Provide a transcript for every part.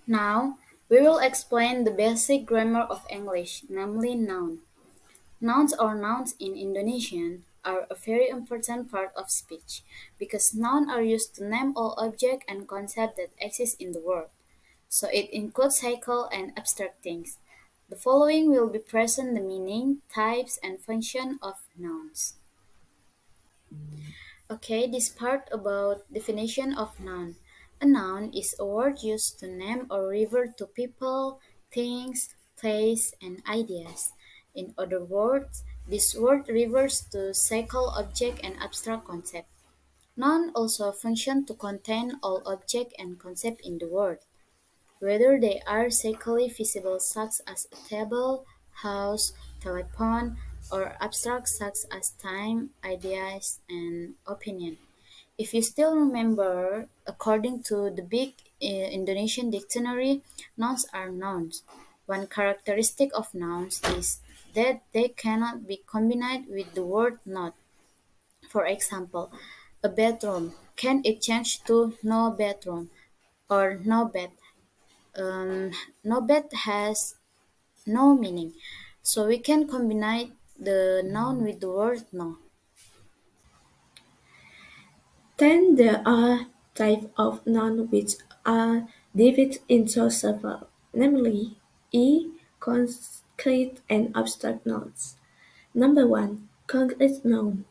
Now, we will explain the basic grammar of English, namely noun. Nouns or nouns in Indonesian are a very important part of speech because nouns are used to name all objects and concepts that exist in the world. So it includes cycle and abstract things. The following will be present the meaning, types, and function of nouns. Okay, this part about definition of noun. A noun is a word used to name or refer to people, things, place, and ideas. In other words, this word refers to cycle object and abstract concept. Noun also function to contain all object and concept in the world, whether they are cyclically visible such as a table, house, telephone, or abstract such as time, ideas, and opinion. If you still remember, according to the big Indonesian dictionary, nouns are nouns. One characteristic of nouns is that they cannot be combined with the word not. For example, a bedroom, can it change to no bedroom or no bed? Um, no bed has no meaning, so we can combine the noun with the word no. Then there are types of nouns which are divided into several, namely concrete and abstract nouns. Number one, concrete noun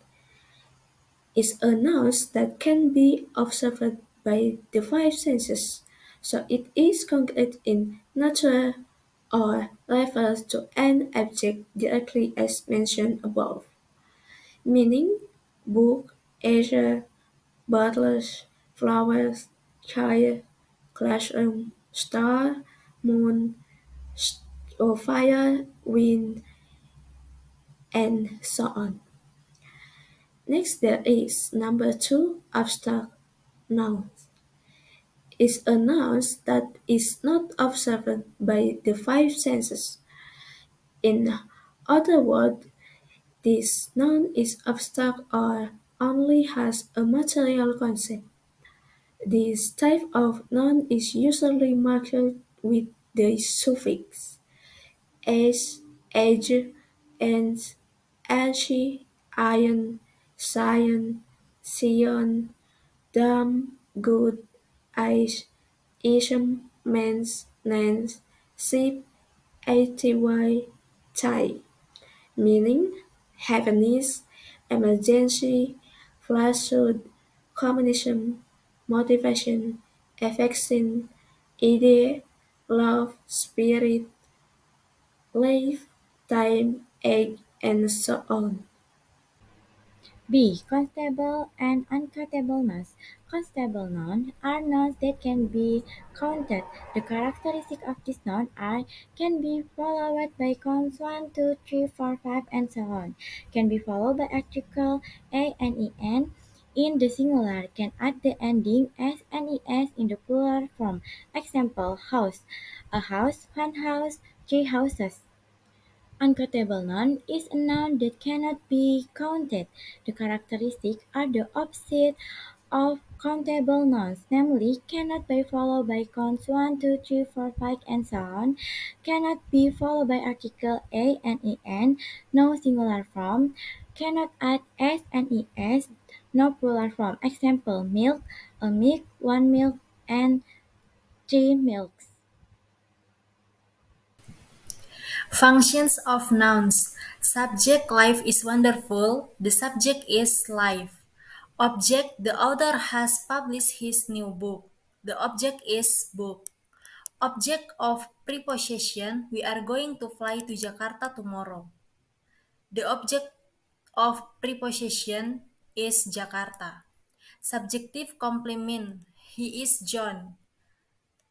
is a noun that can be observed by the five senses, so it is concrete in nature or refers to an object directly as mentioned above, meaning book, Asia, bottles, flowers, chair, classroom, star, moon, or fire, wind, and so on. Next, there is number two, abstract noun. Is a noun that is not observed by the five senses. In other words, this noun is abstract or only has a material concept. This type of noun is usually marked with the suffix "-s", "-age", "-ence", "-anshi", "-iron", "-cyan", "-sion", "dumb", "good", "ice", "ism", "mens", "nens", "ship", "aty", "tie", meaning happiness, emergency, falsehood, communism, motivation, affection, idea, love, spirit, life, time, age, and so on. B. Constable and uncountable nouns. Constable nouns are nouns that can be counted. The characteristics of this noun are can be followed by counts 1, 2, 3, 4, 5, and so on. Can be followed by article a and en in the singular. Can add the ending s and es in the plural form. Example: house. A house, one house, three houses. Uncountable noun is a noun that cannot be counted. The characteristics are the opposite of countable nouns, namely cannot be followed by counts 1, 2, 3, 4, 5, and so on, cannot be followed by article a and en, no singular form, cannot add s and es, no plural form. Example: milk, a milk, one milk, and three milks. Functions of nouns. Subject: life is wonderful. The subject is life. Object: the author has published his new book. The object is book. Object of prepossession: we are going to fly to Jakarta tomorrow. The object of prepossession is Jakarta. Subjective complement: he is John.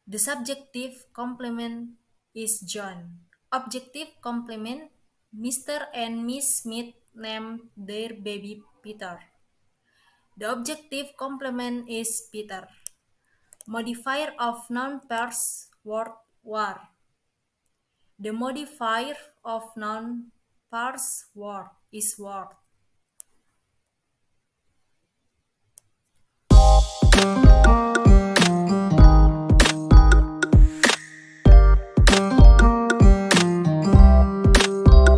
The subjective complement is John. Objective complement: Mr. and Miss Smith named their baby Peter. The objective complement is Peter. Modifier of noun pairs word war. The modifier of noun pairs word is word.